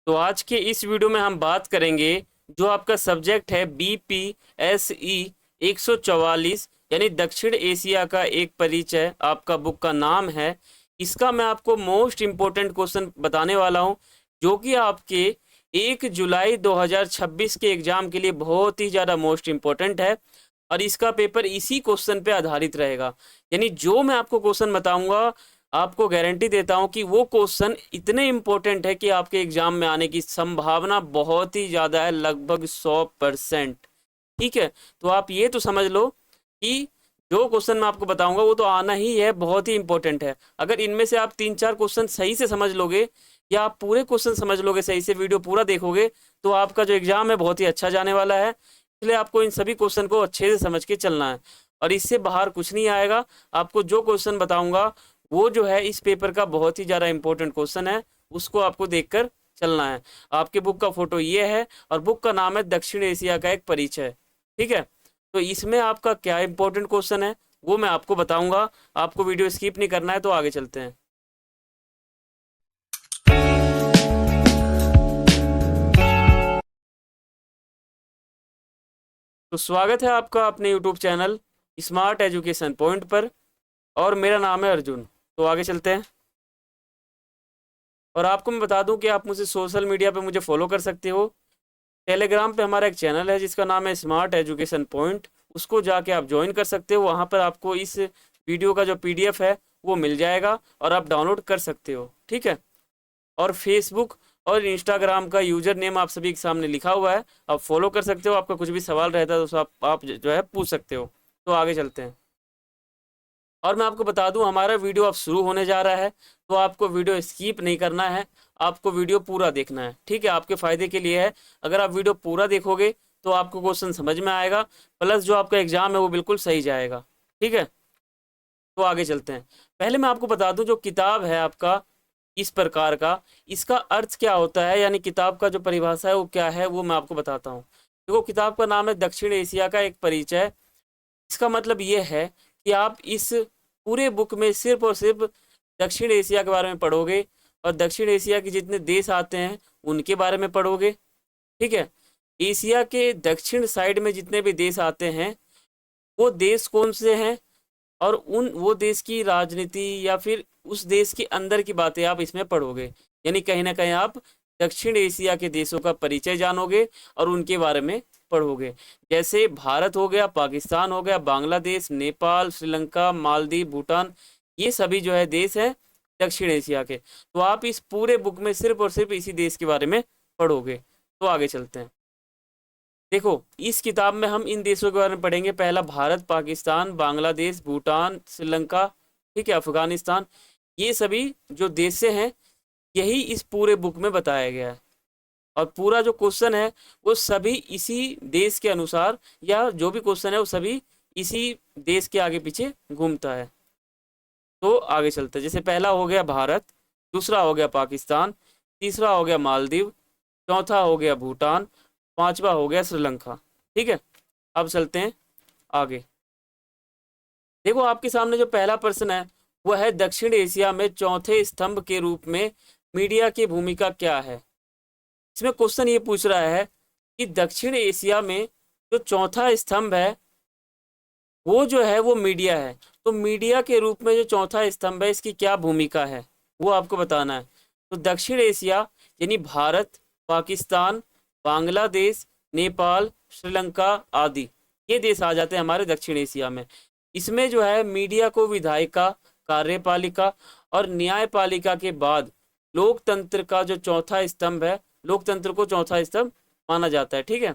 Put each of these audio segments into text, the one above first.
तो आज के इस वीडियो में हम बात करेंगे जो आपका सब्जेक्ट है BPSE 144 यानी दक्षिण एशिया का एक परिचय। आपका बुक का नाम है। इसका मैं आपको मोस्ट इम्पोर्टेंट क्वेश्चन बताने वाला हूं जो कि आपके 1 जुलाई 2026 के एग्जाम के लिए बहुत ही ज़्यादा मोस्ट इम्पोर्टेंट है और इसका पेपर इसी क्वेश्चन पे आधारित रहेगा। यानी जो मैं आपको क्वेश्चन बताऊंगा आपको गारंटी देता हूं कि वो क्वेश्चन इतने इम्पोर्टेंट है कि आपके एग्जाम में आने की संभावना बहुत ही ज़्यादा है, लगभग 100%। ठीक है, तो आप ये तो समझ लो कि जो क्वेश्चन मैं आपको बताऊंगा वो तो आना ही है, बहुत ही इंपॉर्टेंट है। अगर इनमें से आप 3-4 क्वेश्चन सही से समझ लोगे या आप पूरे क्वेश्चन समझ लोगे, सही से वीडियो पूरा देखोगे, तो आपका जो एग्जाम है बहुत ही अच्छा जाने वाला है। इसलिए आपको इन सभी क्वेश्चन को अच्छे से समझ के चलना है और इससे बाहर कुछ नहीं आएगा। आपको जो क्वेश्चन बताऊंगा वो जो है इस पेपर का बहुत ही ज़्यादा इंपॉर्टेंट क्वेश्चन है, उसको आपको देखकर चलना है। आपके बुक का फोटो ये है और बुक का नाम है दक्षिण एशिया का एक परिचय। ठीक है, तो इसमें आपका क्या इंपॉर्टेंट क्वेश्चन है वो मैं आपको बताऊंगा। आपको वीडियो स्किप नहीं करना है, तो आगे चलते हैं। तो स्वागत है आपका अपने YouTube channel smart education point पर और मेरा नाम है अर्जुन। तो आगे चलते हैं और आपको मैं बता दूं कि आप मुझे सोशल मीडिया पे मुझे फॉलो कर सकते हो। टेलीग्राम पे हमारा एक चैनल है जिसका नाम है स्मार्ट एजुकेशन पॉइंट, उसको जाके आप ज्वाइन कर सकते हो। वहाँ पर आपको इस वीडियो का जो PDF है वो मिल जाएगा और आप डाउनलोड कर सकते हो। ठीक है, और फेसबुक और इंस्टाग्राम का यूजर नेम आप सभी के सामने लिखा हुआ है, आप फॉलो कर सकते हो। आपका कुछ भी सवाल रहता है तो आप जो है पूछ सकते हो। तो आगे चलते हैं और मैं आपको बता दूं हमारा वीडियो अब शुरू होने जा रहा है, तो आपको वीडियो स्किप नहीं करना है, आपको वीडियो पूरा देखना है। ठीक है, आपके फ़ायदे के लिए है। अगर आप वीडियो पूरा देखोगे तो आपको क्वेश्चन समझ में आएगा, प्लस जो आपका एग्जाम है वो बिल्कुल सही जाएगा। ठीक है, तो आगे चलते हैं। पहले मैं आपको बता दूं जो किताब है आपका इस प्रकार का, इसका अर्थ क्या होता है, यानी किताब का जो परिभाषा है वो क्या है, वो मैं आपको बताता हूँ। देखो, किताब का नाम है दक्षिण एशिया का एक परिचय। इसका मतलब ये है कि आप इस पूरे बुक में सिर्फ और सिर्फ दक्षिण एशिया के बारे में पढ़ोगे और दक्षिण एशिया के जितने देश आते हैं उनके बारे में पढ़ोगे। ठीक है, एशिया के दक्षिण साइड में जितने भी देश आते हैं वो देश कौन से हैं और उन वो देश की राजनीति या फिर उस देश के अंदर की बातें आप इसमें पढ़ोगे। यानी कहीं ना कहीं आप दक्षिण एशिया के देशों का परिचय जानोगे और उनके बारे में पढ़ोगे। जैसे भारत हो गया, पाकिस्तान हो गया, बांग्लादेश, नेपाल, श्रीलंका, मालदीव, भूटान, ये सभी जो है देश हैं दक्षिण एशिया के। तो आप इस पूरे बुक में सिर्फ और सिर्फ इसी देश के बारे में पढ़ोगे। तो आगे चलते हैं। देखो, इस किताब में हम इन देशों के बारे में पढ़ेंगे। पहला भारत, पाकिस्तान, बांग्लादेश, भूटान, श्रीलंका, ठीक है, अफगानिस्तान, ये सभी जो देश हैं यही इस पूरे बुक में बताया गया है। और पूरा जो क्वेश्चन है वो सभी इसी देश के अनुसार, या जो भी क्वेश्चन है वो सभी इसी देश के आगे पीछे घूमता है। तो आगे चलते हैं। जैसे पहला हो गया भारत, दूसरा हो गया पाकिस्तान, तीसरा हो गया मालदीव, चौथा हो गया भूटान, पांचवा हो गया श्रीलंका। ठीक है, अब चलते हैं आगे। देखो, आपके सामने जो पहला प्रश्न है वह है दक्षिण एशिया में चौथे स्तंभ के रूप में मीडिया की भूमिका क्या है। इसमें क्वेश्चन ये पूछ रहा है कि दक्षिण एशिया में जो चौथा स्तंभ है वो जो है वो मीडिया है। तो मीडिया के रूप में जो चौथा स्तंभ है इसकी क्या भूमिका है वो आपको बताना है। तो दक्षिण एशिया यानी भारत, पाकिस्तान, बांग्लादेश, नेपाल, श्रीलंका आदि ये देश आ जाते हैं हमारे दक्षिण एशिया में। इसमें जो है मीडिया को विधायिका, कार्यपालिका और न्यायपालिका के बाद लोकतंत्र का जो चौथा स्तंभ है, लोकतंत्र को चौथा स्तंभ माना जाता है। ठीक है,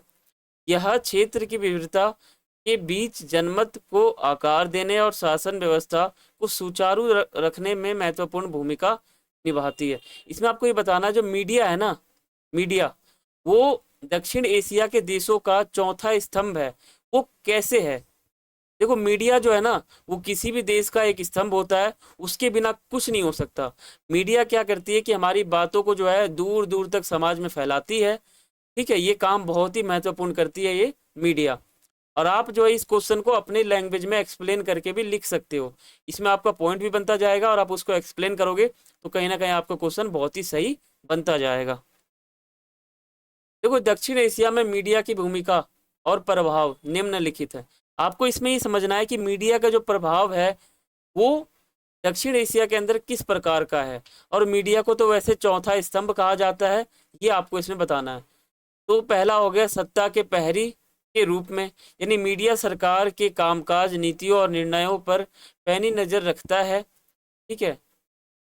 यह क्षेत्र की विविधता के बीच जनमत को आकार देने और शासन व्यवस्था को सुचारू रखने में महत्वपूर्ण भूमिका निभाती है। इसमें आपको ये बताना, जो मीडिया है ना, मीडिया वो दक्षिण एशिया के देशों का चौथा स्तंभ है। वो कैसे है? देखो, मीडिया जो है ना वो किसी भी देश का एक स्तंभ होता है, उसके बिना कुछ नहीं हो सकता। मीडिया क्या करती है कि हमारी बातों को जो है दूर दूर तक समाज में फैलाती है। ठीक है, ये काम बहुत ही महत्वपूर्ण करती है ये मीडिया। और आप जो है इस क्वेश्चन को अपने लैंग्वेज में एक्सप्लेन करके भी लिख सकते हो। इसमें आपका पॉइंट भी बनता जाएगा और आप उसको एक्सप्लेन करोगे तो कहीं ना कहीं आपका क्वेश्चन बहुत ही सही बनता जाएगा। देखो, दक्षिण एशिया में मीडिया की भूमिका और प्रभाव निम्नलिखित है। आपको इसमें ये समझना है कि मीडिया का जो प्रभाव है वो दक्षिण एशिया के अंदर किस प्रकार का है, और मीडिया को तो वैसे चौथा स्तंभ कहा जाता है, ये आपको इसमें बताना है। तो पहला हो गया सत्ता के प्रहरी के रूप में, यानी मीडिया सरकार के कामकाज, नीतियों और निर्णयों पर पैनी नजर रखता है। ठीक है।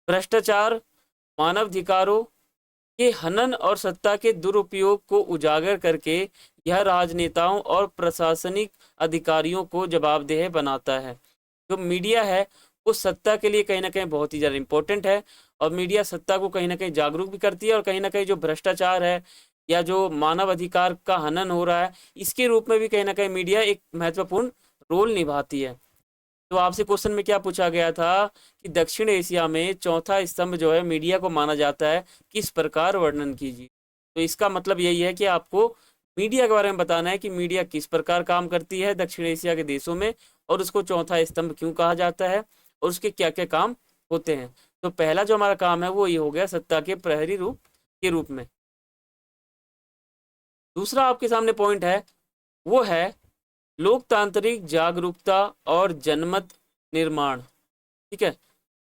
भ्रष्टाचार, मानवाधिकारों के हनन और सत्ता के दुरुपयोग को उजागर करके यह राजनेताओं और प्रशासनिक अधिकारियों को जवाबदेह बनाता है। जो मीडिया है वो सत्ता के लिए कहीं ना कहीं बहुत ही ज़्यादा इम्पोर्टेंट है, और मीडिया सत्ता को कहीं ना कहीं जागरूक भी करती है, और कहीं ना कहीं जो भ्रष्टाचार है या जो मानव अधिकार का हनन हो रहा है, इसके रूप में भी कहीं ना कहीं मीडिया एक महत्वपूर्ण रोल निभाती है। तो आपसे क्वेश्चन में क्या पूछा गया था कि दक्षिण एशिया में चौथा स्तंभ जो है मीडिया को माना जाता है, किस प्रकार वर्णन कीजिए। तो इसका मतलब यही है कि आपको मीडिया के बारे में बताना है कि मीडिया किस प्रकार काम करती है दक्षिण एशिया के देशों में, और उसको चौथा स्तंभ क्यों कहा जाता है, और उसके क्या क्या काम होते हैं। तो पहला जो हमारा काम है वो ये हो गया सत्ता के प्रहरी रूप के रूप में। दूसरा आपके सामने पॉइंट है वो है लोकतांत्रिक जागरूकता और जनमत निर्माण। ठीक है।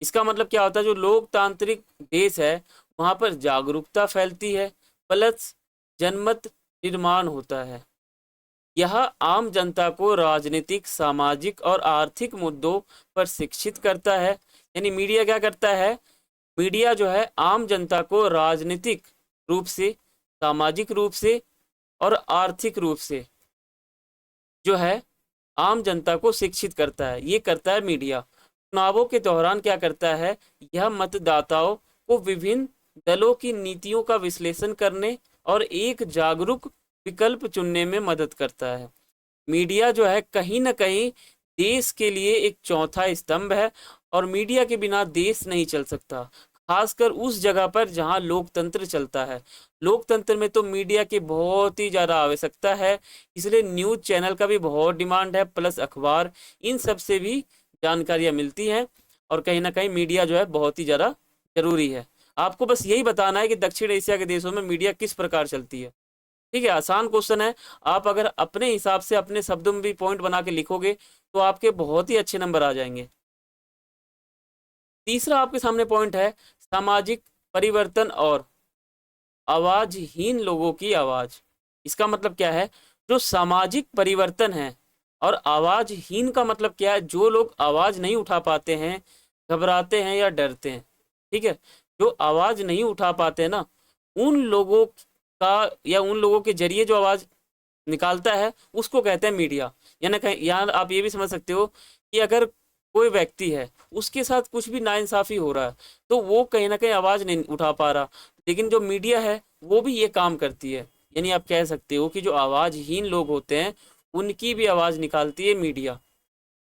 इसका मतलब क्या होता है, जो लोकतांत्रिक देश है वहां पर जागरूकता फैलती है, प्लस जनमत निर्माण होता है। यह आम जनता को राजनीतिक, सामाजिक और आर्थिक मुद्दों पर शिक्षित करता है। यानी मीडिया क्या करता है, मीडिया जो है आम जनता को राजनीतिक रूप से, सामाजिक रूप से और आर्थिक रूप से जो है आम जनता को शिक्षित करता है। ये करता है मीडिया। चुनावों के दौरान क्या करता है, यह मतदाताओं को विभिन्न दलों की नीतियों का विश्लेषण करने और एक जागरूक विकल्प चुनने में मदद करता है। मीडिया जो है कहीं ना कहीं देश के लिए एक चौथा स्तंभ है, और मीडिया के बिना देश नहीं चल सकता, खासकर उस जगह पर जहां लोकतंत्र चलता है। लोकतंत्र में तो मीडिया की बहुत ही ज़्यादा आवश्यकता है, इसलिए न्यूज़ चैनल का भी बहुत डिमांड है, प्लस अखबार, इन सब से भी जानकारियाँ मिलती हैं, और कहीं ना कहीं मीडिया जो है बहुत ही ज़्यादा जरूरी है। आपको बस यही बताना है कि दक्षिण एशिया के देशों में मीडिया किस प्रकार चलती है। ठीक है, आसान क्वेश्चन है। आप अगर अपने हिसाब से अपने शब्दों में भी पॉइंट बना के लिखोगे तो आपके बहुत ही अच्छे नंबर आ जाएंगे। तीसरा आपके सामने पॉइंट है सामाजिक परिवर्तन और आवाजहीन लोगों की आवाज। इसका मतलब क्या है, जो सामाजिक परिवर्तन है, और आवाजहीन का मतलब क्या है, जो लोग आवाज नहीं उठा पाते हैं, घबराते हैं या डरते हैं। ठीक है। जो आवाज नहीं उठा पाते हैं ना, उन लोगों का या उन लोगों के जरिए जो आवाज निकालता है उसको कहते हैं मीडिया। यानी यहाँ आप ये भी समझ सकते हो कि अगर कोई व्यक्ति है उसके साथ कुछ भी नाइंसाफी हो रहा है तो वो कहीं ना कहीं आवाज़ नहीं उठा पा रहा, लेकिन जो मीडिया है वो भी ये काम करती है। यानी आप कह सकते हो कि जो आवाज़हीन लोग होते हैं उनकी भी आवाज़ निकालती है मीडिया।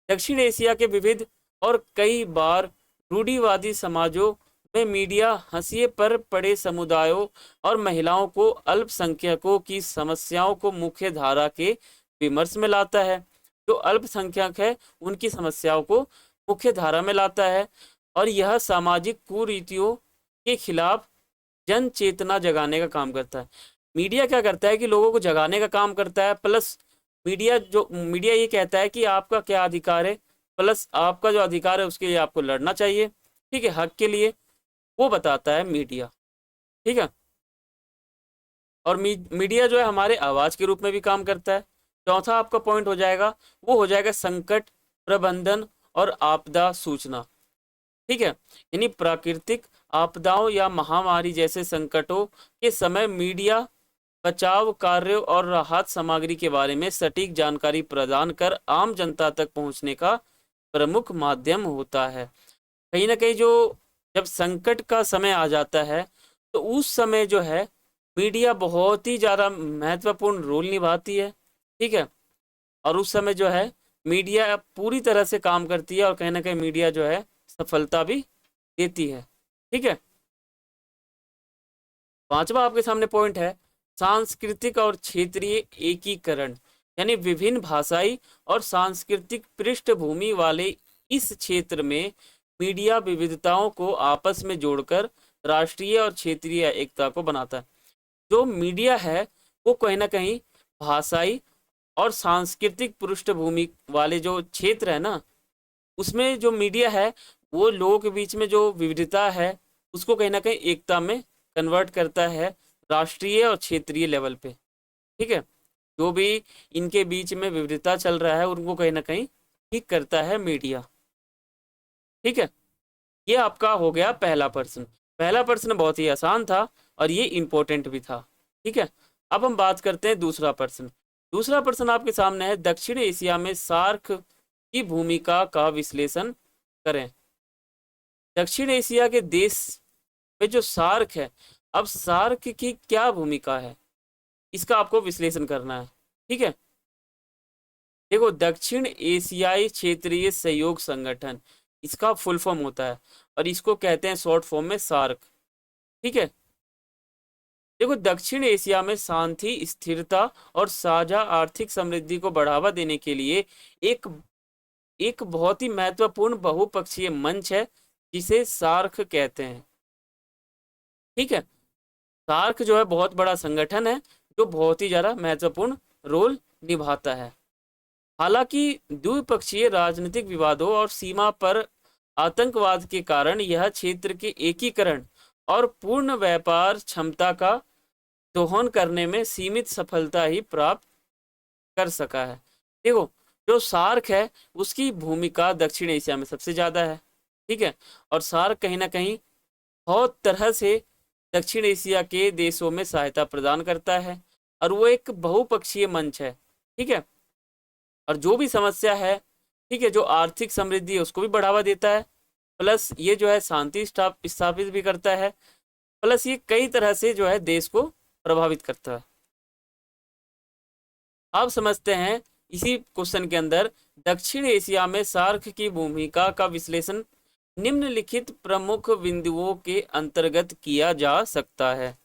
दक्षिण एशिया के विविध और कई बार रूढ़िवादी समाजों में मीडिया हाशिए पर पड़े समुदायों और महिलाओं को, अल्पसंख्यकों की समस्याओं को मुख्य धारा के विमर्श में लाता है। जो अल्पसंख्यक है उनकी समस्याओं को मुख्य धारा में लाता है, और यह सामाजिक कुरीतियों के खिलाफ जन चेतना जगाने का काम करता है। मीडिया क्या करता है कि लोगों को जगाने का काम करता है, प्लस मीडिया ये कहता है कि आपका क्या अधिकार है, प्लस आपका जो अधिकार है उसके लिए आपको लड़ना चाहिए। ठीक है, हक के लिए, वो बताता है मीडिया। ठीक है। और मीडिया जो है हमारे आवाज़ के रूप में भी काम करता है। चौथा आपका पॉइंट हो जाएगा वो हो जाएगा संकट प्रबंधन और आपदा सूचना। ठीक है। यानी प्राकृतिक आपदाओं या महामारी जैसे संकटों के समय मीडिया बचाव कार्यों और राहत सामग्री के बारे में सटीक जानकारी प्रदान कर आम जनता तक पहुंचने का प्रमुख माध्यम होता है। कहीं ना कहीं जो जब संकट का समय आ जाता है तो उस समय जो है मीडिया बहुत ही ज़्यादा महत्वपूर्ण रोल निभाती है। ठीक है। और उस समय जो है मीडिया पूरी तरह से काम करती है, और कहीं ना कहीं मीडिया जो है सफलता भी देती है। ठीक है। पांचवा आपके सामने पॉइंट है सांस्कृतिक और क्षेत्रीय एकीकरण। यानी विभिन्न भाषाई और सांस्कृतिक पृष्ठभूमि वाले इस क्षेत्र में मीडिया विविधताओं को आपस में जोड़कर राष्ट्रीय और क्षेत्रीय एकता को बनाता है। जो मीडिया है वो कहीं ना कहीं भाषाई और सांस्कृतिक पृष्ठभूमि वाले जो क्षेत्र है ना, उसमें जो मीडिया है वो लोगों के बीच में जो विविधता है उसको कहीं ना कहीं एकता में कन्वर्ट करता है, राष्ट्रीय और क्षेत्रीय लेवल पे। ठीक है, जो भी इनके बीच में विविधता चल रहा है उनको कहीं ना कहीं ठीक करता है मीडिया। ठीक है, ये आपका हो गया पहला प्रश्न। पहला प्रश्न बहुत ही आसान था और ये इम्पोर्टेंट भी था। ठीक है, अब हम बात करते हैं दूसरा प्रश्न। दूसरा प्रश्न आपके सामने है, दक्षिण एशिया में सार्क की भूमिका का विश्लेषण करें। दक्षिण एशिया के देश में जो सार्क है, अब सार्क की क्या भूमिका है इसका आपको विश्लेषण करना है। ठीक है, देखो दक्षिण एशियाई क्षेत्रीय सहयोग संगठन इसका फुल फॉर्म होता है और इसको कहते हैं शॉर्ट फॉर्म में सार्क। ठीक है, देखो दक्षिण एशिया में शांति, स्थिरता और साझा आर्थिक समृद्धि को बढ़ावा देने के लिए एक एक बहुत ही महत्वपूर्ण बहुपक्षीय मंच है जिसे सार्क कहते हैं। ठीक है, सार्क जो है बहुत बड़ा संगठन है जो बहुत ही ज्यादा महत्वपूर्ण रोल निभाता है। हालांकि द्विपक्षीय राजनीतिक विवादों और सीमा पर आतंकवाद के कारण यह क्षेत्र के एकीकरण और पूर्ण व्यापार क्षमता का दोहन करने में सीमित सफलता ही प्राप्त कर सका है। देखो जो सार्क है उसकी भूमिका दक्षिण एशिया में सबसे ज़्यादा है। ठीक है, और सार्क कहीं ना कहीं बहुत तरह से दक्षिण एशिया के देशों में सहायता प्रदान करता है और वो एक बहुपक्षीय मंच है। ठीक है, और जो भी समस्या है, ठीक है, जो आर्थिक समृद्धि है उसको भी बढ़ावा देता है, प्लस ये जो है शांति स्थापित भी करता है, प्लस ये कई तरह से जो है देश को प्रभावित करता है। अब समझते हैं इसी क्वेश्चन के अंदर दक्षिण एशिया में सार्क की भूमिका का विश्लेषण निम्नलिखित प्रमुख बिंदुओं के अंतर्गत किया जा सकता है।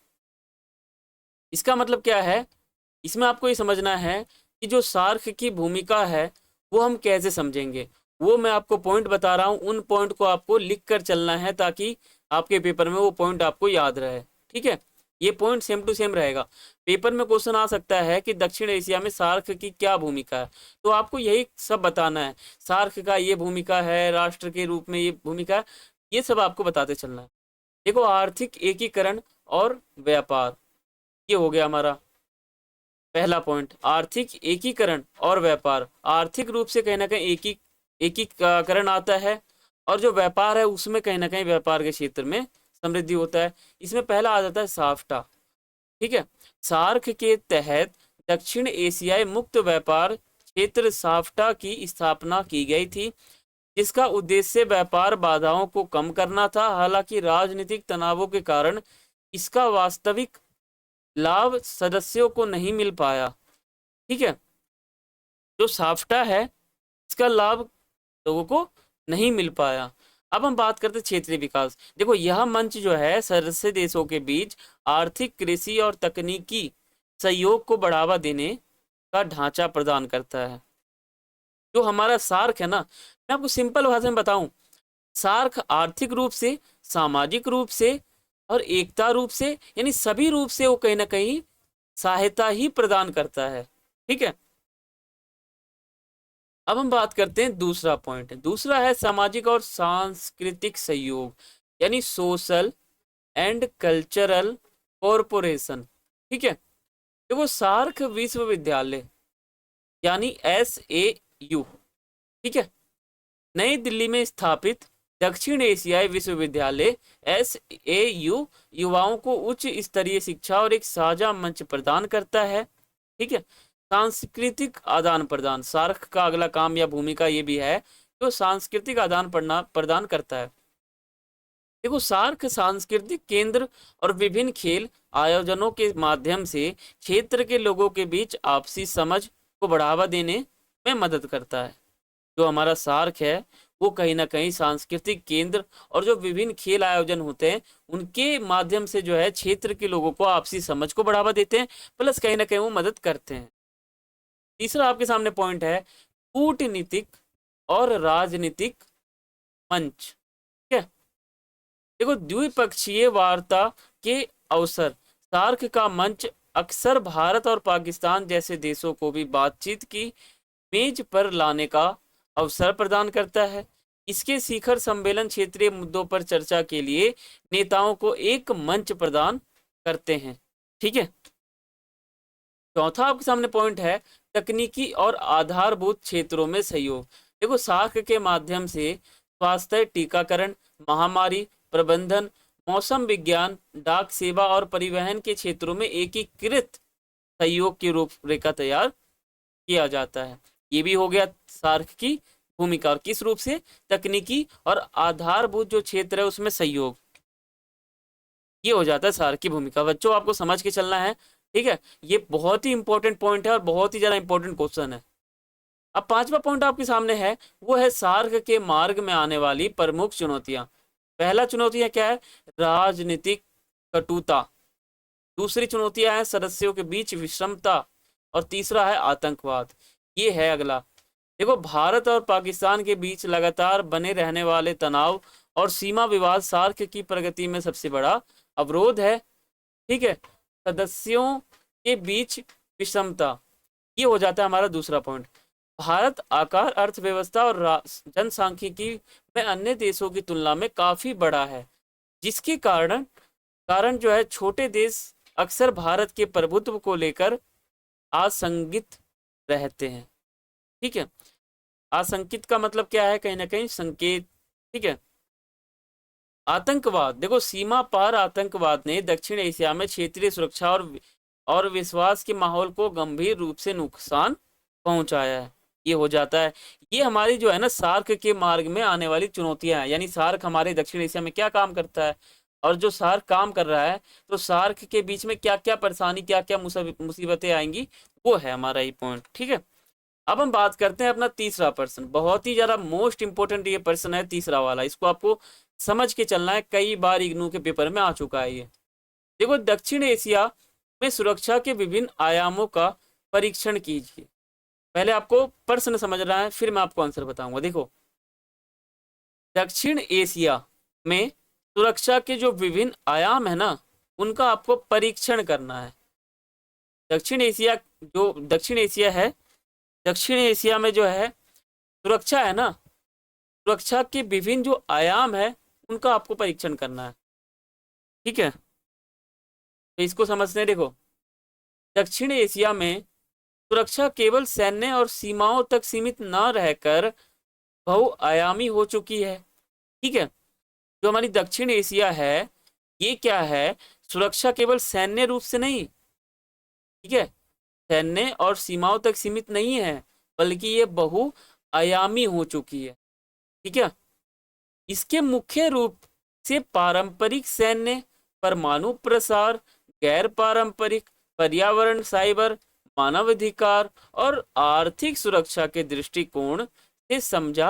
इसका मतलब क्या है, इसमें आपको ये समझना है कि जो सार्क की भूमिका है वो हम कैसे समझेंगे, वो मैं आपको पॉइंट बता रहा हूँ, उन पॉइंट को आपको लिख कर चलना है ताकि आपके पेपर में वो पॉइंट आपको याद रहे। ठीक है, ये पॉइंट सेम टू सेम रहेगा। पेपर में क्वेश्चन आ सकता है कि दक्षिण एशिया में सार्क की क्या भूमिका है, तो आपको यही सब बताना है, सार्क का ये भूमिका है, राष्ट्र के रूप में ये भूमिका है, ये सब आपको बताते चलना है। देखो आर्थिक एकीकरण और व्यापार, ये हो गया हमारा पहला पॉइंट, आर्थिक एकीकरण और व्यापार। आर्थिक रूप से कहीं ना कहीं एकीकरण आता है और जो व्यापार है उसमें कहीं ना कहीं व्यापार के क्षेत्र में समृद्धि होता है। इसमें पहला आ जाता है साफ्टा। ठीक है, सार्क के तहत दक्षिण एशियाई मुक्त व्यापार क्षेत्र साफ्टा की स्थापना की गई थी जिसका उद्देश्य व्यापार बाधाओं को कम करना था। हालांकि राजनीतिक तनावों के कारण इसका वास्तविक लाभ सदस्यों को नहीं मिल पाया। ठीक है, जो साफ्टा है इसका लाभ लोगों को नहीं मिल पाया। अब हम बात करते हैं क्षेत्रीय विकास। देखो यह मंच जो है सदस्य देशों के बीच आर्थिक, कृषि और तकनीकी सहयोग को बढ़ावा देने का ढांचा प्रदान करता है। जो हमारा सार्क है ना, मैं आपको सिंपल भाषा में बताऊं, सार्क आर्थिक रूप से, सामाजिक रूप से और एकता रूप से, यानी सभी रूप से वो कहीं ना कहीं सहायता ही प्रदान करता है। ठीक है, अब हम बात करते हैं दूसरा पॉइंट। दूसरा है सामाजिक और सांस्कृतिक सहयोग, यानी सोशल एंड कल्चरल कॉरपोरेशन। ठीक है, देखो सार्क विश्वविद्यालय यानी SAU, ठीक है, नई दिल्ली में स्थापित दक्षिण एशियाई विश्वविद्यालय SAU युवाओं को उच्च स्तरीय शिक्षा और एक साझा मंच प्रदान करता है। ठीक है, सांस्कृतिक आदान प्रदान, सार्क का अगला काम या भूमिका ये भी है जो सांस्कृतिक आदान प्रदान करता है। देखो सार्क सांस्कृतिक केंद्र और विभिन्न खेल आयोजनों के माध्यम से क्षेत्र के लोगों के बीच आपसी समझ को बढ़ावा देने में मदद करता है। जो हमारा सार्क है वो कहीं ना कहीं सांस्कृतिक केंद्र और जो विभिन्न खेल आयोजन होते हैं उनके माध्यम से जो है क्षेत्र के लोगों को आपसी समझ को बढ़ावा देते हैं, प्लस कहीं ना कहीं वो मदद करते हैं। तीसरा आपके सामने पॉइंट है कूटनीतिक और राजनीतिक मंच। ठीक है, देखो द्विपक्षीय वार्ता के अवसर सार्क का मंच अक्सर भारत और पाकिस्तान जैसे देशों को भी बातचीत की मेज पर लाने का अवसर प्रदान करता है। इसके शिखर सम्मेलन क्षेत्रीय मुद्दों पर चर्चा के लिए नेताओं को एक मंच प्रदान करते हैं। ठीक है, चौथा आपके सामने पॉइंट है तकनीकी और आधारभूत क्षेत्रों में सहयोग। देखो, सार्क के माध्यम से स्वास्थ्य, टीकाकरण, महामारी प्रबंधन, मौसम विज्ञान, डाक सेवा और परिवहन के क्षेत्रों में एकीकृत सहयोग की रूपरेखा तैयार किया जाता है। ये भी हो गया सार्क की भूमिका, और किस रूप से, तकनीकी और आधारभूत जो क्षेत्र है उसमें सहयोग, ये हो जाता है सार्क की भूमिका। बच्चों, आपको समझ के चलना है। ठीक है, ये बहुत ही इंपॉर्टेंट पॉइंट है और बहुत ही ज्यादा इंपॉर्टेंट क्वेश्चन है। अब पांचवा पॉइंट आपके सामने है, वो है सार्क के मार्ग में आने वाली प्रमुख चुनौतियां। पहला चुनौतियां क्या है, राजनीतिक कटुता। दूसरी चुनौतियां है सदस्यों के बीच विषमता, और तीसरा है आतंकवाद। ये है अगला। देखो, भारत और पाकिस्तान के बीच लगातार बने रहने वाले तनाव और सीमा विवाद सार्क की प्रगति में सबसे बड़ा अवरोध है। ठीक है, सदस्यों के बीच विषमता, ये हो जाता है हमारा दूसरा पॉइंट। भारत आकार, अर्थव्यवस्था और जनसांख्यिकी में अन्य देशों की तुलना में काफी बड़ा है, जिसके कारण जो है छोटे देश अक्सर भारत के प्रभुत्व को लेकर आशंकित रहते हैं। ठीक है, आशंकित का मतलब क्या है, कहीं ना कहीं संकेत। ठीक है, आतंकवाद। देखो, सीमा पार आतंकवाद ने दक्षिण एशिया में क्षेत्रीय सुरक्षा और विश्वास के माहौल को गंभीर रूप से नुकसान पहुंचाया है। ये हो जाता है, ये हमारी जो है ना सार्क के मार्ग में आने वाली चुनौतियां हैं। यानी सार्क हमारे दक्षिण एशिया में क्या काम करता है, और जो सार्क काम कर रहा है तो सार्क के बीच में क्या क्या परेशानी, क्या क्या मुसीबतें आएंगी, वो है हमारा ये पॉइंट। ठीक है, अब हम बात करते हैं अपना तीसरा प्रश्न। बहुत ही ज्यादा मोस्ट इंपोर्टेंट ये प्रश्न है तीसरा वाला, इसको आपको समझ के चलना है, कई बार इग्नू के पेपर में आ चुका है ये। देखो, दक्षिण एशिया में सुरक्षा के विभिन्न आयामों का परीक्षण कीजिए। पहले आपको प्रश्न समझना है, फिर मैं आपको आंसर बताऊंगा। देखो, दक्षिण एशिया में सुरक्षा के जो विभिन्न आयाम है ना, उनका आपको परीक्षण करना है। दक्षिण एशिया है, दक्षिण एशिया में जो है सुरक्षा है ना, सुरक्षा के विभिन्न जो आयाम है उनका आपको परीक्षण करना है। ठीक है, तो इसको समझते हैं। देखो, दक्षिण एशिया में सुरक्षा केवल सैन्य और सीमाओं तक सीमित न रहकर बहुआयामी हो चुकी है। ठीक है, जो हमारी दक्षिण एशिया है, ये क्या है, सुरक्षा केवल सैन्य रूप से नहीं, ठीक है, सैन्य और सीमाओं तक सीमित नहीं है, बल्कि ये बहुआयामी हो चुकी है। ठीक है, इसके मुख्य रूप से पारंपरिक सैन्य, परमाणु प्रसार, गैर पारंपरिक, पर्यावरण, साइबर, मानवाधिकार और आर्थिक सुरक्षा के दृष्टिकोण से समझा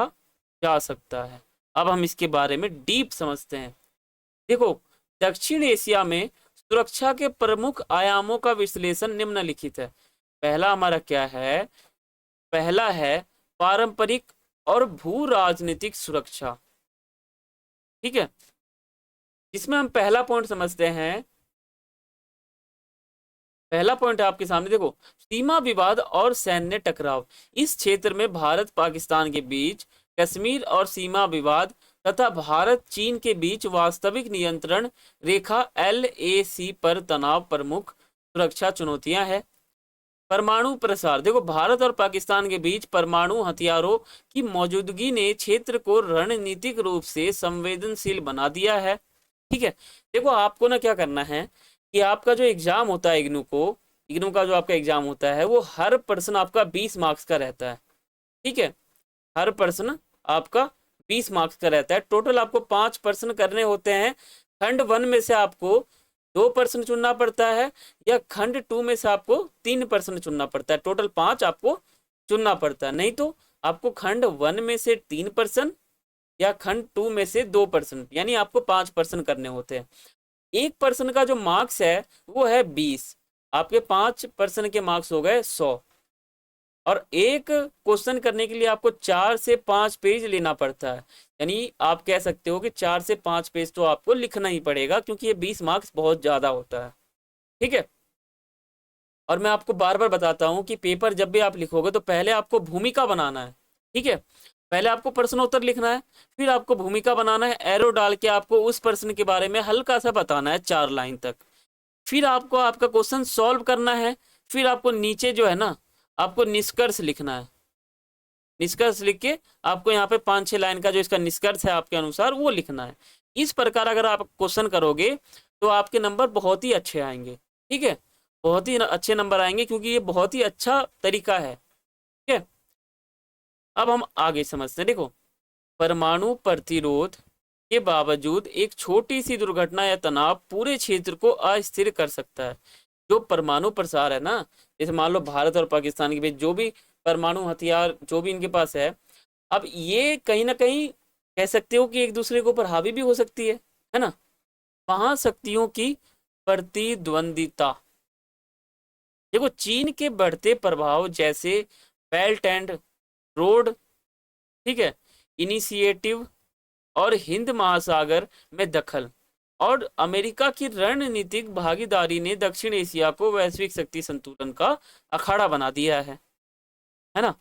जा सकता है। अब हम इसके बारे में डीप समझते हैं। देखो, दक्षिण एशिया में सुरक्षा के प्रमुख आयामों का विश्लेषण निम्नलिखित है। पहला हमारा क्या है, पहला है पारंपरिक और भू राजनीतिक सुरक्षा। ठीक है, इसमें हम पहला पॉइंट समझते हैं। पहला पॉइंट है आपके सामने, देखो, सीमा विवाद और सैन्य टकराव। इस क्षेत्र में भारत पाकिस्तान के बीच कश्मीर और सीमा विवाद तथा भारत चीन के बीच वास्तविक नियंत्रण रेखा LAC पर तनाव प्रमुख सुरक्षा चुनौतियां हैं। परमाणु प्रसार। देखो, भारत और पाकिस्तान के बीच परमाणु हथियारों की मौजूदगी ने क्षेत्र को रणनीतिक रूप से संवेदनशील बना दिया है। ठीक है, देखो, आपको ना क्या करना है कि आपका जो एग्जाम होता है इग्नू का जो आपका एग्जाम होता है, वो हर प्रश्न आपका 20 मार्क्स का रहता है। ठीक है, हर प्रश्न आपका 20 मार्क्स का रहता है। टोटल आपको 5 प्रश्न करने होते हैं। खंड 1 में से आपको 2 प्रश्न चुनना पड़ता है, या खंड 2 में से आपको 3 प्रश्न चुनना पड़ता है। टोटल 5 आपको चुनना पड़ता है, नहीं तो आपको खंड 1 में से 3 प्रश्न या खंड 2 में से 2 प्रश्न, यानी आपको 5 प्रश्न करने होते हैं। एक प्रश्न का जो मार्क्स है वो है 20, आपके 5 प्रश्न के मार्क्स हो गए 100। और एक क्वेश्चन करने के लिए आपको 4 से 5 पेज लेना पड़ता है, यानी आप कह सकते हो कि 4 से 5 पेज तो आपको लिखना ही पड़ेगा, क्योंकि ये 20 मार्क्स बहुत ज़्यादा होता है। ठीक है। और मैं आपको बार बार बताता हूँ कि पेपर जब भी आप लिखोगे तो पहले आपको भूमिका बनाना है, ठीक है। पहले आपको प्रश्नोत्तर लिखना है, फिर आपको भूमिका बनाना है, एरो डाल के आपको उस प्रश्न के बारे में हल्का सा बताना है 4 लाइन तक। फिर आपको आपका क्वेश्चन सॉल्व करना है, फिर आपको नीचे जो है ना आपको निष्कर्ष लिखना है। निष्कर्ष लिख के आपको यहाँ पे 5-6 लाइन का जो इसका निष्कर्ष है आपके अनुसार वो लिखना है। इस प्रकार अगर आप क्वेश्चन करोगे तो आपके नंबर बहुत ही अच्छे आएंगे, ठीक है। बहुत ही अच्छे नंबर आएंगे क्योंकि ये बहुत ही अच्छा तरीका है, ठीक है। अब हम आगे समझते हैं। देखो, परमाणु प्रतिरोध के बावजूद एक छोटी सी दुर्घटना या तनाव पूरे क्षेत्र को अस्थिर कर सकता है। जो परमाणु प्रसार है ना, जैसे मान लो भारत और पाकिस्तान के बीच जो भी परमाणु हथियार जो भी इनके पास है, अब ये कहीं ना कहीं कह सकते हो कि एक दूसरे के ऊपर हावी भी हो सकती है ना। महाशक्तियों की प्रतिद्वंदिता। देखो, चीन के बढ़ते प्रभाव जैसे बेल्ट एंड रोड, ठीक है, इनिशिएटिव और हिंद महासागर में दखल और अमेरिका की रणनीतिक भागीदारी ने दक्षिण एशिया को वैश्विक शक्ति संतुलन का अखाड़ा बना दिया है ना।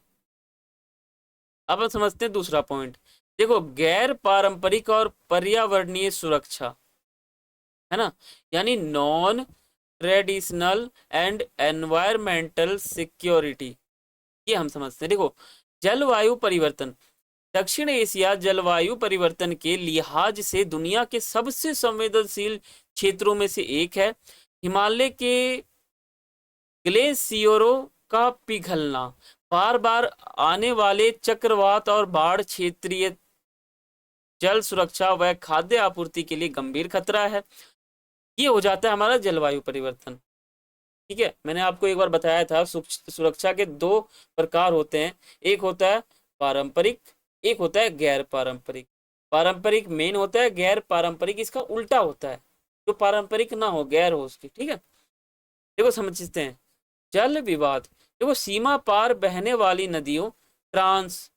अब हम समझते हैं दूसरा पॉइंट। देखो, गैर पारंपरिक और पर्यावरणीय सुरक्षा, है ना, यानी non traditional and environmental security, ये हम समझते हैं। देखो, जलवायु परिवर्तन। दक्षिण एशिया जलवायु परिवर्तन के लिहाज से दुनिया के सबसे संवेदनशील क्षेत्रों में से एक है। हिमालय के ग्लेशियरों का पिघलना, बार बार आने वाले चक्रवात और बाढ़ क्षेत्रीय जल सुरक्षा व खाद्य आपूर्ति के लिए गंभीर खतरा है। ये हो जाता है हमारा जलवायु परिवर्तन, ठीक है। मैंने आपको एक बार बताया था सुरक्षा के 2 प्रकार होते हैं, एक होता है पारंपरिक, एक होता है गैर पारंपरिक। पारंपरिक मेन होता है, गैर पारंपरिक इसका उल्टा होता है, जो पारंपरिक ना हो गैर हो उसकी, ठीक है। देखो समझते हैं। जल विवाद। देखो, सीमा पार बहने वाली नदियों, ट्रांस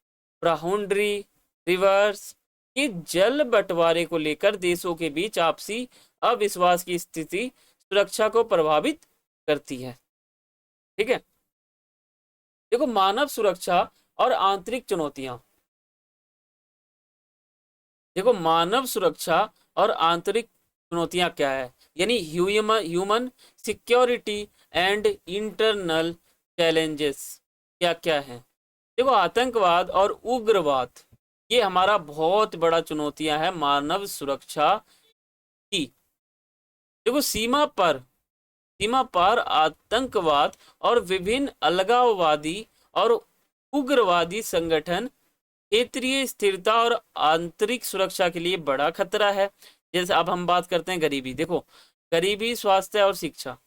ब्राहुंड्री रिवर्स के जल बंटवारे को लेकर देशों के बीच आपसी अविश्वास की स्थिति सुरक्षा को प्रभावित करती है, ठीक है। देखो, मानव सुरक्षा और आंतरिक चुनौतियां। देखो, मानव सुरक्षा और आंतरिक चुनौतियां क्या है, यानी human security and internal challenges क्या क्या है। देखो, आतंकवाद और उग्रवाद, ये हमारा बहुत बड़ा चुनौतियां है मानव सुरक्षा की। देखो, सीमा पार आतंकवाद और विभिन्न अलगाववादी और उग्रवादी संगठन क्षेत्रीय स्थिरता और आंतरिक सुरक्षा के लिए बड़ा खतरा है। जैसे अब हम बात करते हैं गरीबी। देखो, गरीबी, स्वास्थ्य और शिक्षा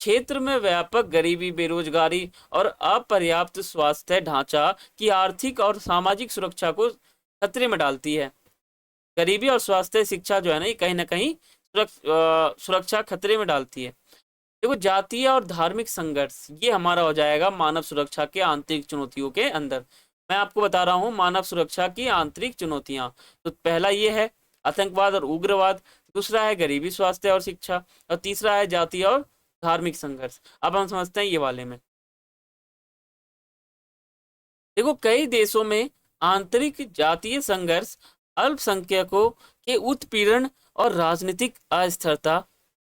क्षेत्र में व्यापक गरीबी, बेरोजगारी और अपर्याप्त स्वास्थ्य ढांचा की आर्थिक और सामाजिक सुरक्षा को खतरे में डालती है। गरीबी और स्वास्थ्य शिक्षा जो है ना, ये कहीं ना कहीं सुरक्षा खतरे में डालती है। देखो, जातीय और धार्मिक संघर्ष, ये हमारा हो जाएगा मानव सुरक्षा के आंतरिक चुनौतियों के अंदर। मैं आपको बता रहा हूँ मानव सुरक्षा की आंतरिक चुनौतियां। तो पहला ये है आतंकवाद और उग्रवाद, दूसरा है गरीबी, स्वास्थ्य और शिक्षा, और तीसरा है जातीय और धार्मिक संघर्ष। अब हम समझते हैं ये वाले में। देखो, कई देशों में आंतरिक जातीय संघर्ष, अल्पसंख्यकों के उत्पीड़न और राजनीतिक अस्थिरता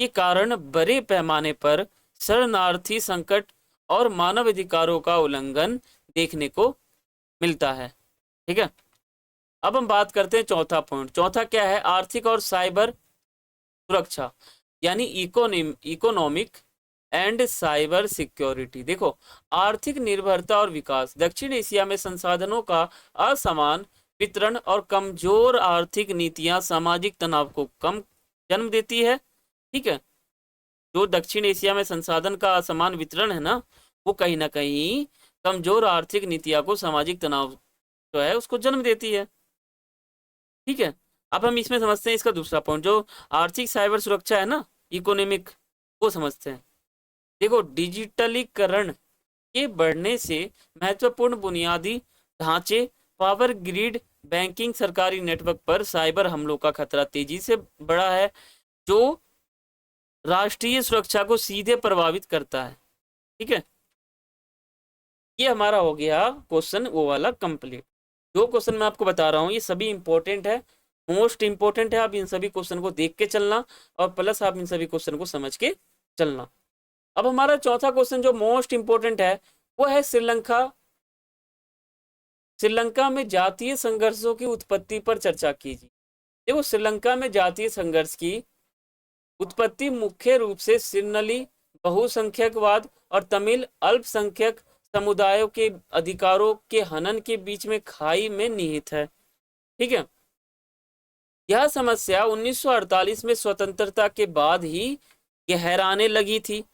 के कारण बड़े पैमाने पर शरणार्थी संकट और मानवाधिकारों का उल्लंघन देखने को मिलता है, ठीक है। अब हम बात करते हैं चौथा पॉइंट। चौथा क्या है, आर्थिक और साइबर सुरक्षा, यानी इकोनॉमिक एंड साइबर सिक्योरिटी। देखो, आर्थिक निर्भरता और विकास। दक्षिण एशिया में संसाधनों का असमान वितरण और कमजोर आर्थिक नीतियां सामाजिक तनाव को कम जन्म देती है, ठीक है। जो दक्षिण एशिया में संसाधन का असमान वितरण है ना, वो कहीं ना कहीं कमजोर आर्थिक नीतियां को, सामाजिक तनाव जो है उसको जन्म देती है, ठीक है। अब हम इसमें समझते हैं इसका दूसरा पॉइंट, जो आर्थिक साइबर सुरक्षा है ना, इकोनॉमिक, वो समझते हैं। देखो, डिजिटलीकरण के बढ़ने से महत्वपूर्ण बुनियादी ढांचे, पावर ग्रिड, बैंकिंग, सरकारी नेटवर्क पर साइबर हमलों का खतरा तेजी से बढ़ा है। जो राष्ट्रीय सुरक्षा को सीधे प्रभावित करता है। ठीक है, ये हमारा हो गया क्वेश्चन वो वाला कंप्लीट। जो क्वेश्चन मैं आपको बता रहा हूँ ये सभी इंपॉर्टेंट है, मोस्ट इंपॉर्टेंट है। आप इन सभी क्वेश्चन को देख के चलना और प्लस आप इन सभी क्वेश्चन को समझ के चलना। अब हमारा चौथा क्वेश्चन जो मोस्ट इंपॉर्टेंट है वो है श्रीलंका। श्रीलंका में जातीय संघर्षों की उत्पत्ति पर चर्चा कीजिए। देखो, श्रीलंका में जातीय संघर्ष की उत्पत्ति मुख्य रूप से सिन्नली बहुसंख्यकवाद और तमिल अल्पसंख्यक समुदायों के अधिकारों के हनन के बीच में खाई में निहित है। ठीक है, यह समस्या 1948 में स्वतंत्रता के बाद ही गहराने लगी थी,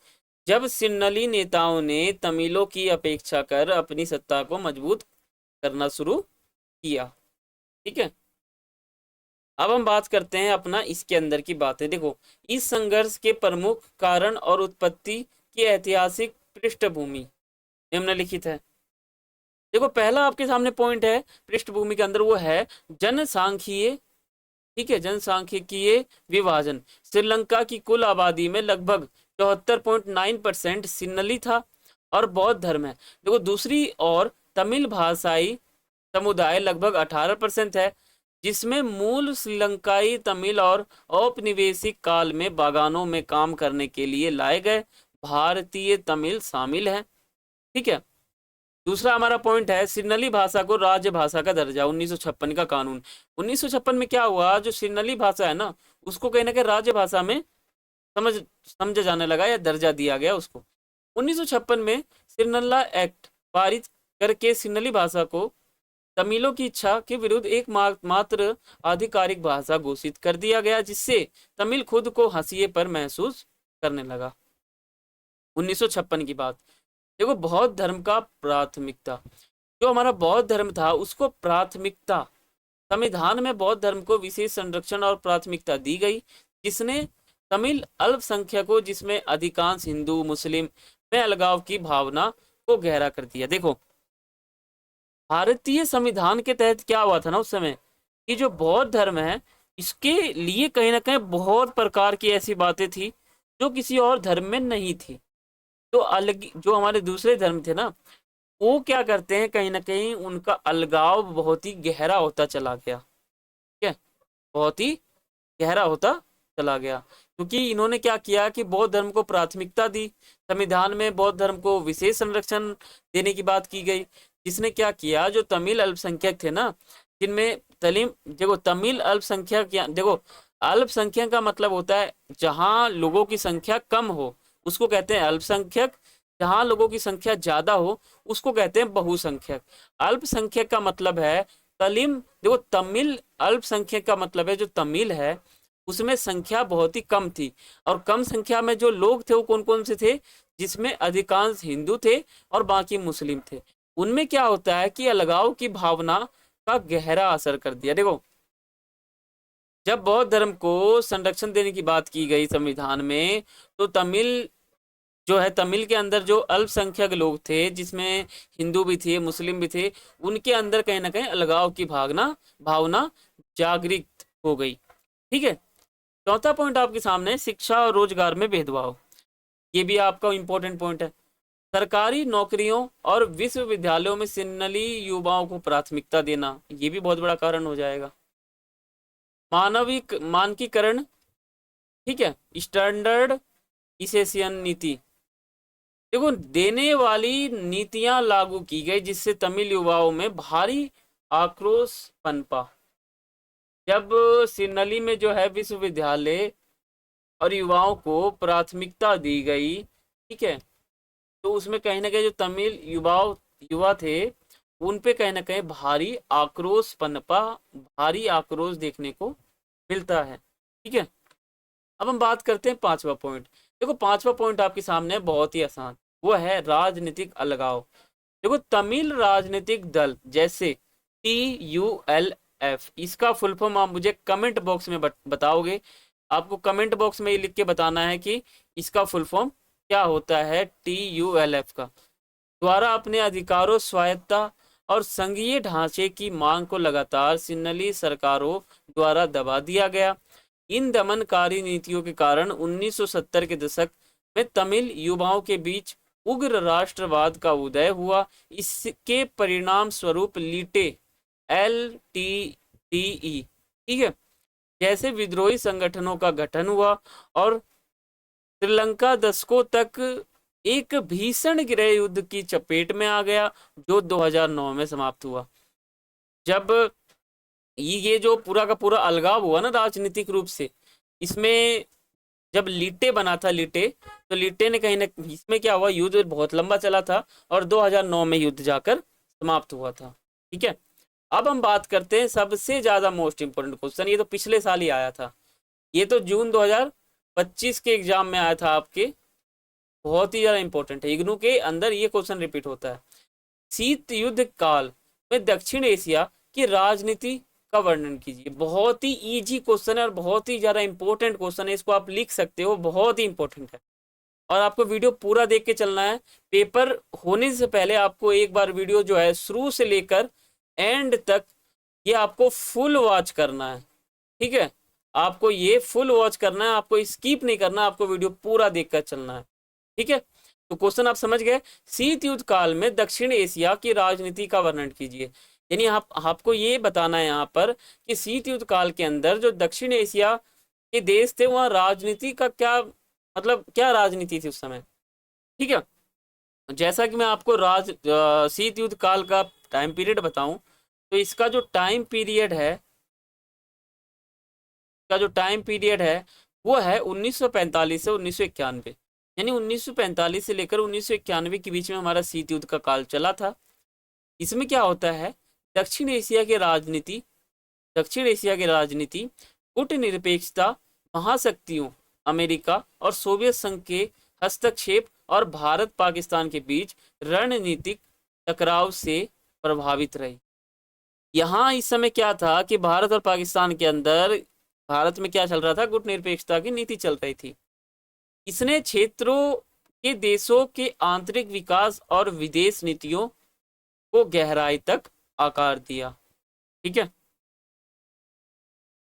जब सिन्नली नेताओं ने तमिलों की अपेक्षा कर अपनी सत्ता को मजबूत करना शुरू किया। ठीक है, अब हम बात करते हैं अपना इसके अंदर की बातें। देखो, इस संघर्ष के प्रमुख कारण और उत्पत्ति की ऐतिहासिक पृष्ठभूमि निम्नलिखित है। देखो, पहला आपके सामने पॉइंट है पृष्ठभूमि के अंदर, वो है जनसांख्यिकीय। ठीक है, जनसांख्यिकीय विभाजन। श्रीलंका की कुल आबादी में लगभग 74.9% सिन्नली था और बौद्ध धर्म है। देखो, दूसरी ओर तमिल भाषाई समुदाय लगभग 18% है, जिसमें मूल श्रीलंकाई तमिल और औपनिवेशिक काल में बागानों में काम करने के लिए लाए गए भारतीय तमिल शामिल हैं। ठीक है, दूसरा हमारा पॉइंट है सिन्नली भाषा को राज्य भाषा का दर्जा। 1956 का कानून। 1956 में क्या हुआ, जो सिन्नली भाषा है ना उसको कहीं ना कहीं राज्य भाषा में समझा जाने लगा या दर्जा दिया गया उसको। 1956 में सिन्नला एक्ट पारित करके सिन्नली भाषा को तमिलों की इच्छा के विरुद्ध एक मात्र आधिकारिक भाषा घोषित कर दिया गया, जिससे तमिल खुद को हाशिए पर महसूस करने लगा। 1956 की बात। देखो, बौद्ध धर्म का प्राथमिकता। जो हमारा बौद्ध धर्म था उसको प्राथमिकता, संविधान में बौद्ध धर्म को विशेष संरक्षण और प्राथमिकता दी गई, जिसने तमिल अल्पसंख्यकों जिसमें अधिकांश हिंदू मुस्लिम में अलगाव की भावना को गहरा कर दिया। देखो, भारतीय संविधान के तहत क्या हुआ था ना उस समय कि जो बौद्ध धर्म है इसके लिए कहीं ना कहीं बहुत प्रकार की ऐसी बातें थी जो किसी और धर्म में नहीं थी। तो अलग जो हमारे दूसरे धर्म थे ना वो क्या करते हैं, कहीं ना कहीं उनका अलगाव बहुत ही गहरा होता चला गया। ठीक है, बहुत ही गहरा होता चला गया, क्योंकि इन्होंने क्या किया कि बौद्ध धर्म को प्राथमिकता दी। संविधान में बौद्ध धर्म को विशेष संरक्षण देने की बात की गई, जिसने क्या किया, जो तमिल अल्पसंख्यक थे ना, जिनमें तमिल अल्पसंख्यक, देखो अल्पसंख्यक का मतलब होता है जहां लोगों की संख्या कम हो उसको कहते हैं अल्पसंख्यक, जहां लोगों की संख्या ज्यादा हो उसको कहते हैं बहुसंख्यक। अल्पसंख्यक का मतलब है देखो तमिल अल्पसंख्यक का मतलब है जो तमिल है उसमें संख्या बहुत ही कम थी, और कम संख्या में जो लोग थे वो कौन कौन से थे, जिसमें अधिकांश हिंदू थे और बाकी मुस्लिम थे। उनमें क्या होता है कि अलगाव की भावना का गहरा असर कर दिया। देखो, जब बौद्ध धर्म को संरक्षण देने की बात की गई संविधान में, तो तमिल के अंदर जो अल्पसंख्यक लोग थे जिसमें हिंदू भी थे मुस्लिम भी थे, उनके अंदर कहीं ना कहीं अलगाव की भावना जागृत हो गई। ठीक है, चौथा पॉइंट आपके सामने शिक्षा और रोजगार में भेदभाव। ये भी आपका इंपॉर्टेंट पॉइंट है। सरकारी नौकरियों और विश्वविद्यालयों में सिन्नली युवाओं को प्राथमिकता देना, ये भी बहुत बड़ा कारण हो जाएगा। मानकीकरण, ठीक है, स्टैंडर्डाइजेशन नीति। देखो, देने वाली नीतियां लागू की गई जिससे तमिल युवाओं में भारी आक्रोश पनपा। जब सिन्नली में जो है विश्वविद्यालय और युवाओं को प्राथमिकता दी गई, ठीक है, तो उसमें कहीं ना कहीं जो तमिल युवा थे उन पे कहीं ना कहीं भारी आक्रोश पनपा, भारी आक्रोश देखने को मिलता है। ठीक है, अब हम बात करते हैं पांचवा पॉइंट। देखो, पांचवा पॉइंट आपके सामने बहुत ही आसान, वो है राजनीतिक अलगाव। देखो, तमिल राजनीतिक दल जैसे TULF, इसका फुल फॉर्म आप मुझे कमेंट बॉक्स में बताओगे। आपको कमेंट बॉक्स में लिख के बताना है कि इसका फुल फॉर्म क्या होता है TULF का। द्वारा अपने अधिकारों, स्वायत्ता और संघीय ढांचे की मांग को लगातार सिन्नली सरकारों द्वारा दबा दिया गया। इन दमनकारी नीतियों के कारण 1970 के दशक में तमिल युवाओं के बीच उग्र राष्ट्रवाद का उदय हुआ। इसके परिणाम स्वरूप लीटे LTTE, ठीक है, जैसे विद्रोही संगठनों का गठन हुआ और श्रीलंका दशकों तक एक भीषण गृह युद्ध की चपेट में आ गया, जो 2009 में समाप्त हुआ। जब ये जो पूरा का पूरा अलगाव हुआ ना राजनीतिक रूप से, इसमें जब लीटे बना था लीटे, तो लीटे ने कहीं ना, इसमें क्या हुआ, युद्ध बहुत लंबा चला था और 2009 में युद्ध जाकर समाप्त हुआ था। ठीक है, अब हम बात करते हैं सबसे ज्यादा मोस्ट इंपोर्टेंट क्वेश्चन। ये तो पिछले साल ही आया था, ये तो जून 2025 के एग्जाम में आया था आपके, बहुत ही ज्यादा इंपॉर्टेंट है। इग्नू के अंदर ये क्वेश्चन रिपीट होता है। शीत युद्ध काल में दक्षिण एशिया की राजनीति का वर्णन कीजिए। बहुत ही इजी क्वेश्चन है और बहुत ही ज्यादा इंपॉर्टेंट क्वेश्चन है, इसको आप लिख सकते हो, बहुत ही इंपॉर्टेंट है। और आपको वीडियो पूरा देख के चलना है। पेपर होने से पहले आपको एक बार वीडियो जो है शुरू से लेकर एंड तक ये आपको फुल वॉच करना है। ठीक है, आपको ये फुल वॉच करना है, आपको स्किप नहीं करना, आपको वीडियो पूरा देखकर चलना है। ठीक है, तो क्वेश्चन आप समझ गए। शीत युद्ध काल में दक्षिण एशिया की राजनीति का वर्णन कीजिए। यानी आपको ये बताना है यहाँ पर कि शीत युद्ध काल के अंदर जो दक्षिण एशिया के देश थे, वहाँ राजनीति का क्या मतलब, क्या राजनीति थी उस समय। ठीक है, जैसा कि मैं आपको शीत युद्ध काल का टाइम पीरियड बताऊं, तो इसका जो टाइम पीरियड है वो है 1945 से 1991। यानी 1945 से लेकर 1991 के बीच में हमारा शीत युद्ध का काल चला था। इसमें क्या होता है, दक्षिण एशिया की राजनीति कूटनिरपेक्षता, महाशक्तियों अमेरिका और सोवियत संघ के हस्तक्षेप और भारत पाकिस्तान के बीच रणनीतिक टकराव से प्रभावित रही। यहाँ इस समय क्या था कि भारत और पाकिस्तान के अंदर, भारत में क्या चल रहा था, गुटनिरपेक्षता की नीति चल रही थी। इसने क्षेत्रों के देशों के आंतरिक विकास और विदेश नीतियों को गहराई तक आकार दिया। ठीक है,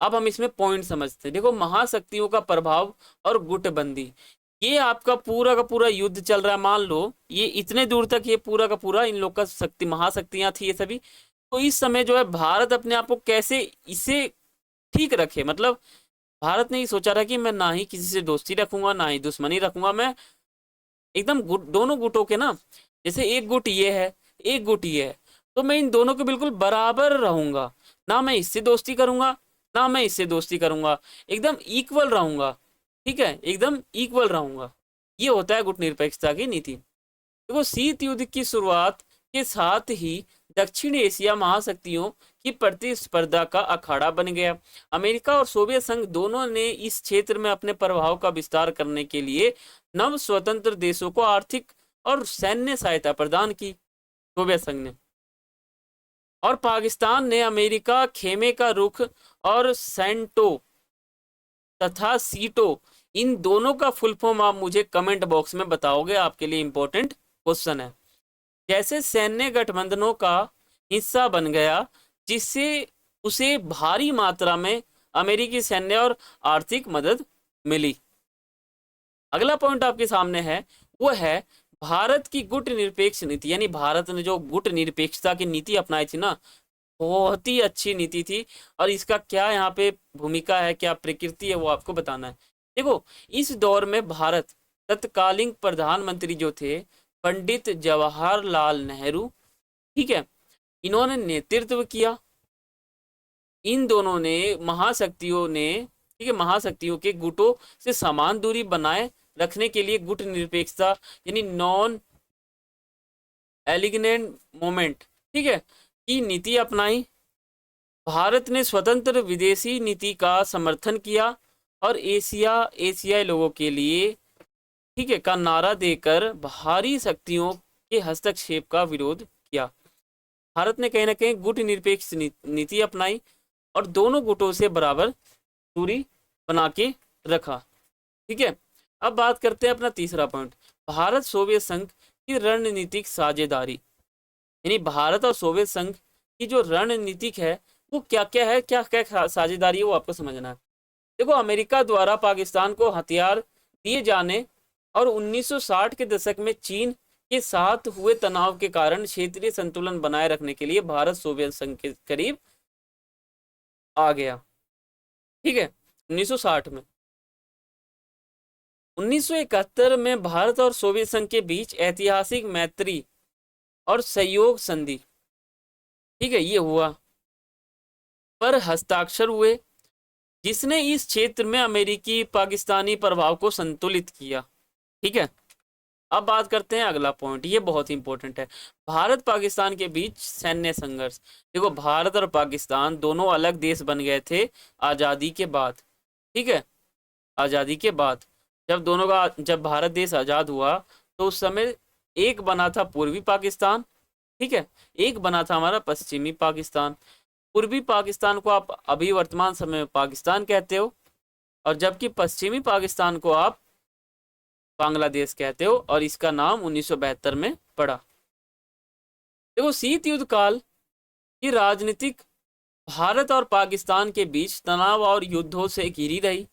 अब हम इसमें पॉइंट समझते हैं। देखो, महाशक्तियों का प्रभाव और गुटबंदी, ये आपका पूरा का पूरा युद्ध चल रहा है। मान लो ये इतने दूर तक ये पूरा का पूरा इन लोग का महाशक्तियां थी ये सभी। तो इस समय जो है भारत अपने आप को कैसे इसे ठीक रखे, मतलब भारत ने ये सोचा था कि मैं ना ही किसी से दोस्ती रखूंगा ना ही दुश्मनी रखूंगा, मैं एकदम दोनों गुटों के ना, जैसे एक गुट ये है एक गुट ये है, तो मैं इन दोनों के बिल्कुल बराबर रहूंगा, ना मैं इससे दोस्ती करूंगा ना मैं इससे दोस्ती करूंगा, एकदम इक्वल रहूंगा। ठीक है, एकदम इक्वल रहूंगा। ये होता है गुटनिरपेक्षता की नीति। देखो, शीत युद्ध की शुरुआत के साथ ही दक्षिण एशिया महाशक्तियों की प्रतिस्पर्धा का अखाड़ा बन गया। अमेरिका और सोवियत संघ दोनों ने इस क्षेत्र में अपने प्रभाव का विस्तार करने के लिए नव स्वतंत्र देशों को आर्थिक और सैन्य सहायता प्रदान की। सोवियत संघ ने, और पाकिस्तान ने अमेरिका खेमे का रुख और सेंटो तथा सीटो, इन दोनों का फुल फॉर्म आप मुझे कमेंट बॉक्स में बताओगे, आपके लिए इंपॉर्टेंट क्वेश्चन है। जैसे सैन्य गठबंधनों का हिस्सा बन गया, जिससे उसे भारी मात्रा में अमेरिकी सैन्य और आर्थिक मदद मिली। अगला पॉइंट आपके सामने है, वो है भारत की गुट निरपेक्ष नीति। यानी भारत ने जो गुट निरपेक्षता की नीति अपनाई थी ना, बहुत ही अच्छी नीति थी। और इसका क्या यहाँ पे भूमिका है, क्या प्रकृति है, वो आपको बताना है। देखो, इस दौर में भारत तत्कालीन प्रधानमंत्री जो थे पंडित जवाहरलाल नेहरू, ठीक है, इन्होंने नेतृत्व किया। इन दोनों ने महाशक्तियों ने, ठीक है, महाशक्तियों के गुटों से समान दूरी बनाए रखने के लिए गुट निरपेक्षता यानी नॉन एलिगनेंट मोमेंट, ठीक है, की नीति अपनाई। भारत ने स्वतंत्र विदेशी नीति का समर्थन किया और एशियाई लोगों के लिए, ठीक है, का नारा देकर भारी शक्तियों के हस्तक्षेप का विरोध किया। भारत ने कहीं ना कहीं गुट निरपेक्ष नीति अपनाई और दोनों गुटों से बराबर दूरी बना के रखा। ठीक है, अब बात करते हैं अपना तीसरा पॉइंट, भारत सोवियत संघ की रणनीतिक साझेदारी। यानी भारत और सोवियत संघ की जो रणनीतिक है वो क्या क्या है, क्या क्या साझेदारी है, वो आपको समझना है। देखो, अमेरिका द्वारा पाकिस्तान को हथियार दिए जाने और 1960 के दशक में चीन के साथ हुए तनाव के कारण क्षेत्रीय संतुलन बनाए रखने के लिए भारत सोवियत संघ के करीब आ गया। ठीक है, 1960 में। 1971 में भारत और सोवियत संघ के बीच ऐतिहासिक मैत्री और सहयोग संधि, ठीक है, ये हुआ, पर हस्ताक्षर हुए, जिसने इस क्षेत्र में अमेरिकी पाकिस्तानी प्रभाव को संतुलित किया। ठीक है, अब बात करते हैं अगला पॉइंट, ये बहुत इंपॉर्टेंट है, भारत पाकिस्तान के बीच सैन्य संघर्ष। देखो, भारत और पाकिस्तान दोनों अलग देश बन गए थे आज़ादी के बाद। ठीक है, आज़ादी के बाद जब भारत देश आज़ाद हुआ तो उस समय एक बना था पूर्वी पाकिस्तान, ठीक है, एक बना था हमारा पश्चिमी पाकिस्तान। पूर्वी पाकिस्तान को आप अभी वर्तमान समय में पाकिस्तान कहते हो, और जबकि पश्चिमी पाकिस्तान को आप बांग्लादेश कहते हो, और इसका नाम 1972 में पड़ा। देखो, शीत युद्ध काल की राजनीतिक भारत और पाकिस्तान के बीच तनाव और युद्धों से घिरी रही।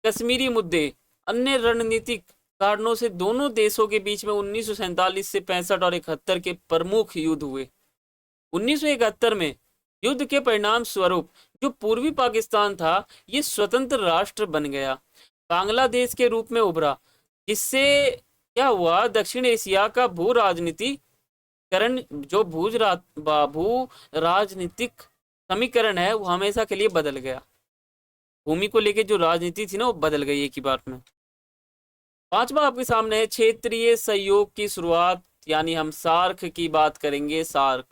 कश्मीरी मुद्दे, अन्य रणनीतिक कारणों से दोनों देशों के बीच में 1947 से 65 और 71 के प्रमुख युद्ध हुए। 1971 में युद्ध के परिणाम स्वरूप जो पूर्वी पाकिस्तान था ये स्वतंत्र राष्ट्र बन गया, बांग्लादेश के रूप में उभरा, जिससे क्या हुआ, दक्षिण एशिया का भू राजनीतिकरण, जो भू राजनीतिक समीकरण है वो हमेशा के लिए बदल गया। भूमि को लेकर जो राजनीति थी ना वो बदल गई एक ही बार में। पांचवा आपके सामने है क्षेत्रीय सहयोग की शुरुआत, यानी हम सार्क की बात करेंगे, सार्क।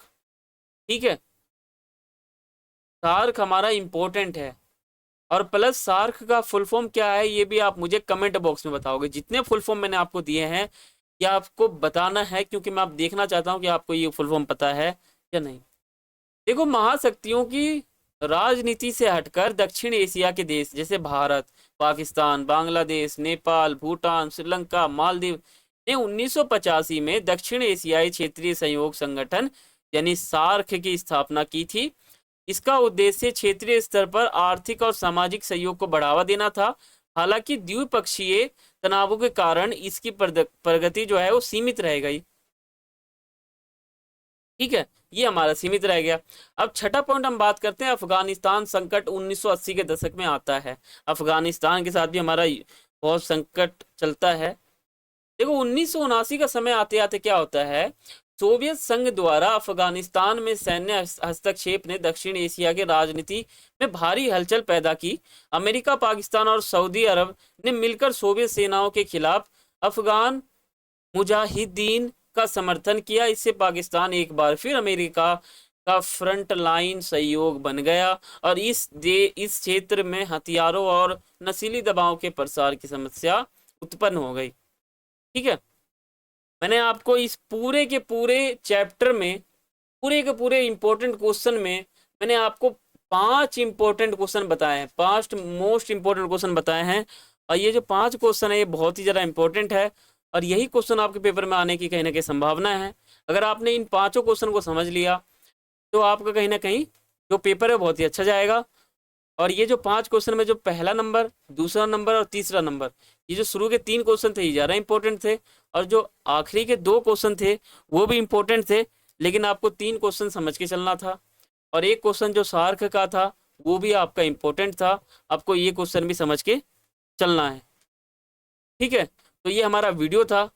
ठीक है, सार्क हमारा इंपॉर्टेंट है, और प्लस सार्क का फुल फॉर्म क्या है ये भी आप मुझे कमेंट बॉक्स में बताओगे। जितने फुल फॉर्म मैंने आपको दिए हैं ये आपको बताना है, क्योंकि मैं आप देखना चाहता हूं कि आपको ये फुल फॉर्म पता है या नहीं। देखो, महाशक्तियों की राजनीति से हटकर दक्षिण एशिया के देश जैसे भारत, पाकिस्तान, बांग्लादेश, नेपाल, भूटान, श्रीलंका, मालदीव ने 1985 में दक्षिण एशियाई क्षेत्रीय सहयोग संगठन यानी सार्क की स्थापना की थी। इसका उद्देश्य क्षेत्रीय स्तर पर आर्थिक और सामाजिक सहयोग को बढ़ावा देना था। हालांकि द्विपक्षीय तनावों के कारण इसकी प्रगति जो है वो सीमित रह गई। ठीक है, ये हमारा सीमित रह गया। अब छठा पॉइंट हम बात करते हैं, अफगानिस्तान संकट 1980 के दशक में आता है। अफगानिस्तान के साथ भी हमारा बहुत संकट चलता है। देखो, 1979 का समय आते आते क्या होता है, सोवियत संघ द्वारा अफगानिस्तान में सैन्य हस्तक्षेप ने दक्षिण एशिया के राजनीति में भारी हलचल पैदा की। अमेरिका, पाकिस्तान और सऊदी अरब ने मिलकर सोवियत सेनाओं के खिलाफ अफगान मुजाहिदीन का समर्थन किया। इससे पाकिस्तान एक बार फिर अमेरिका का फ्रंट लाइन सहयोग बन गया और इस क्षेत्र में हथियारों और नस्ली दबाव के प्रसार की समस्या उत्पन्न हो गई। ठीक है, मैंने आपको इस पूरे के पूरे चैप्टर में, पूरे के पूरे इंपॉर्टेंट क्वेश्चन में मैंने आपको 5 इंपॉर्टेंट क्वेश्चन बताए हैं, 5 मोस्ट इंपॉर्टेंट क्वेश्चन बताए हैं। और ये जो 5 क्वेश्चन है ये बहुत ही ज़्यादा इंपॉर्टेंट है, और यही क्वेश्चन आपके पेपर में आने की कहीं ना कहीं संभावना है। अगर आपने इन 5 क्वेश्चन को समझ लिया तो आपका कहीं ना कहीं जो पेपर है बहुत ही अच्छा जाएगा। और ये जो 5 क्वेश्चन में जो पहला नंबर, दूसरा नंबर और तीसरा नंबर, ये जो शुरू के 3 क्वेश्चन थे ये ज़्यादा इंपॉर्टेंट थे, और जो आखिरी के 2 क्वेश्चन थे वो भी इंपॉर्टेंट थे, लेकिन आपको 3 क्वेश्चन समझ के चलना था। और एक क्वेश्चन जो सार्क का था वो भी आपका इंपॉर्टेंट था, आपको ये क्वेश्चन भी समझ के चलना है। ठीक है, तो ये हमारा वीडियो था,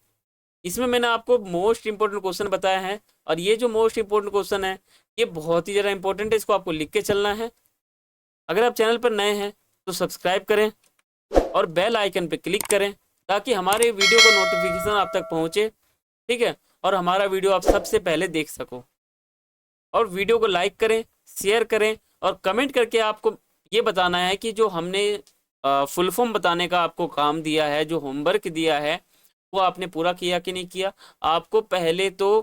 इसमें मैंने आपको मोस्ट इंपॉर्टेंट क्वेश्चन बताया है, और ये जो मोस्ट इंपॉर्टेंट क्वेश्चन है ये बहुत ही ज़्यादा इंपॉर्टेंट है, इसको आपको लिख के चलना है। अगर आप चैनल पर नए हैं तो सब्सक्राइब करें और बेल आइकन पर क्लिक करें ताकि हमारे वीडियो को नोटिफिकेशन आप तक पहुंचे। ठीक है, और हमारा वीडियो आप सबसे पहले देख सको। और वीडियो को लाइक करें, शेयर करें, और कमेंट करके आपको ये बताना है कि जो हमने फुल फॉर्म बताने का आपको काम दिया है, जो होमवर्क दिया है वो आपने पूरा किया कि नहीं किया। आपको पहले तो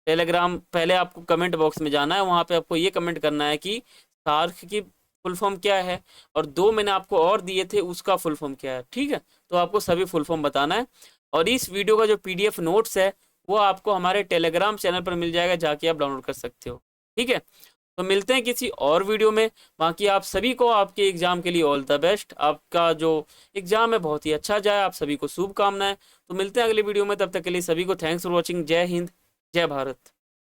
पहले आपको कमेंट बॉक्स में जाना है, वहाँ पे आपको ये कमेंट करना है कि सार्क की फुल फॉर्म क्या है, और 2 मैंने आपको और दिए थे उसका फुल फॉर्म क्या है। ठीक है, तो आपको सभी फुल फॉर्म बताना है। और इस वीडियो का जो PDF नोट्स है वो आपको हमारे टेलीग्राम चैनल पर मिल जाएगा, जाके आप डाउनलोड कर सकते हो। ठीक है, तो मिलते हैं किसी और वीडियो में। बाकी आप सभी को आपके एग्ज़ाम के लिए ऑल द बेस्ट। आपका जो एग्ज़ाम है बहुत ही अच्छा जाए, आप सभी को शुभकामनाएं। तो मिलते हैं अगली वीडियो में, तब तक के लिए सभी को थैंक्स फॉर वॉचिंग। जय हिंद, जय भारत।